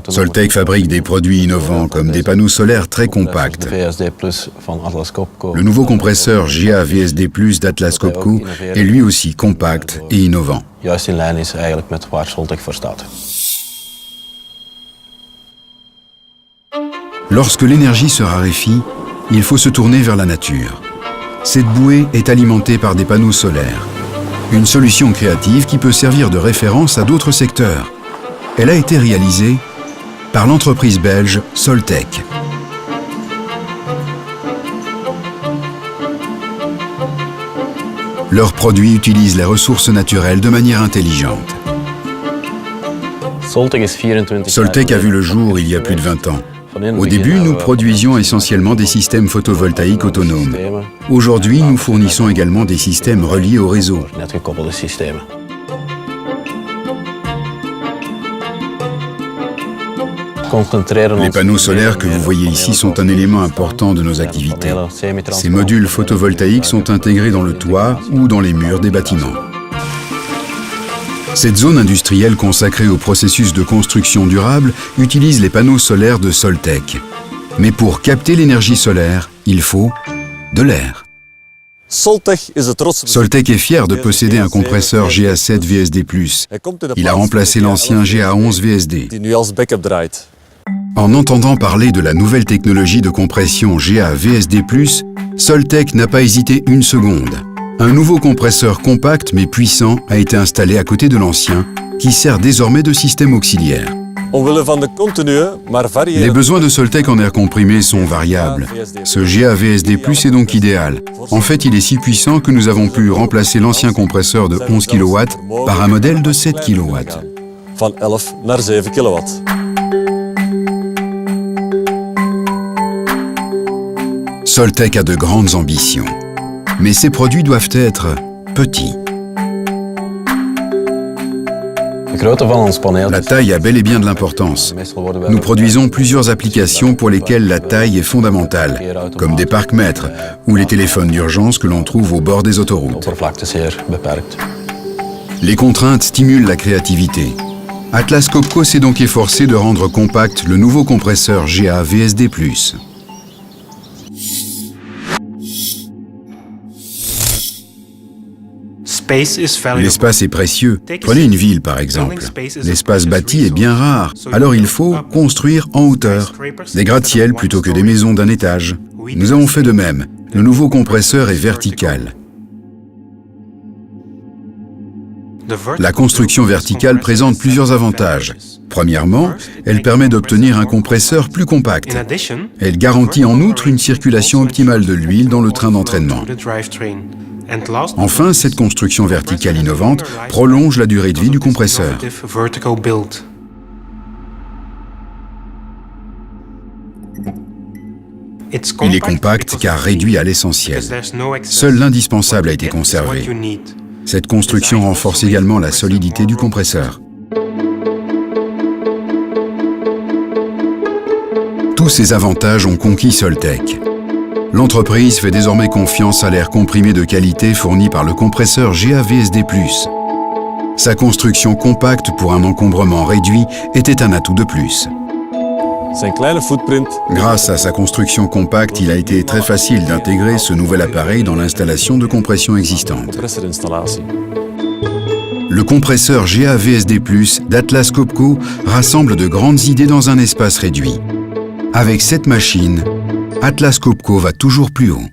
Soltec fabrique des produits innovants comme des panneaux solaires très compacts. Le nouveau compresseur GA VSD+ d'Atlas Copco est lui aussi compact et innovant. Lorsque l'énergie se raréfie, il faut se tourner vers la nature. Cette bouée est alimentée par des panneaux solaires. Une solution créative qui peut servir de référence à d'autres secteurs. Elle a été réalisée par l'entreprise belge Soltec. Leurs produits utilisent les ressources naturelles de manière intelligente. Soltec a vu le jour il y a plus de 20 ans. Au début, nous produisions essentiellement des systèmes photovoltaïques autonomes. Aujourd'hui, nous fournissons également des systèmes reliés au réseau. Les panneaux solaires que vous voyez ici sont un élément important de nos activités. Ces modules photovoltaïques sont intégrés dans le toit ou dans les murs des bâtiments. Cette zone industrielle consacrée au processus de construction durable utilise les panneaux solaires de Soltec. Mais pour capter l'énergie solaire, il faut de l'air. Soltec est fier de posséder un compresseur GA7 VSD+. Il a remplacé l'ancien GA11 VSD. En entendant parler de la nouvelle technologie de compression GA VSD+, Soltec n'a pas hésité une seconde. Un nouveau compresseur compact mais puissant a été installé à côté de l'ancien, qui sert désormais de système auxiliaire. Les besoins de Soltec en air comprimé sont variables. Ce GA VSD+ est donc idéal. En fait, il est si puissant que nous avons pu remplacer l'ancien compresseur de 11 kW par un modèle de 7 kW. Soltec a de grandes ambitions. Mais ces produits doivent être petits. La taille a bel et bien de l'importance. Nous produisons plusieurs applications pour lesquelles la taille est fondamentale, comme des parcs-mètres ou les téléphones d'urgence que l'on trouve au bord des autoroutes. Les contraintes stimulent la créativité. Atlas Copco s'est donc efforcé de rendre compact le nouveau compresseur GA VSD+. L'espace est précieux. Prenez une ville par exemple. L'espace bâti est bien rare, alors il faut construire en hauteur. Des gratte-ciel plutôt que des maisons d'un étage. Nous avons fait de même. Le nouveau compresseur est vertical. La construction verticale présente plusieurs avantages. Premièrement, elle permet d'obtenir un compresseur plus compact. Elle garantit en outre une circulation optimale de l'huile dans le train d'entraînement. Enfin, cette construction verticale innovante prolonge la durée de vie du compresseur. Il est compact car réduit à l'essentiel. Seul l'indispensable a été conservé. Cette construction renforce également la solidité du compresseur. Tous ces avantages ont conquis Soltec. L'entreprise fait désormais confiance à l'air comprimé de qualité fourni par le compresseur GA VSD+. Sa construction compacte pour un encombrement réduit était un atout de plus. Grâce à sa construction compacte, il a été très facile d'intégrer ce nouvel appareil dans l'installation de compression existante. Le compresseur GA VSD+ d'Atlas Copco rassemble de grandes idées dans un espace réduit. Avec cette machine, Atlas Copco va toujours plus haut.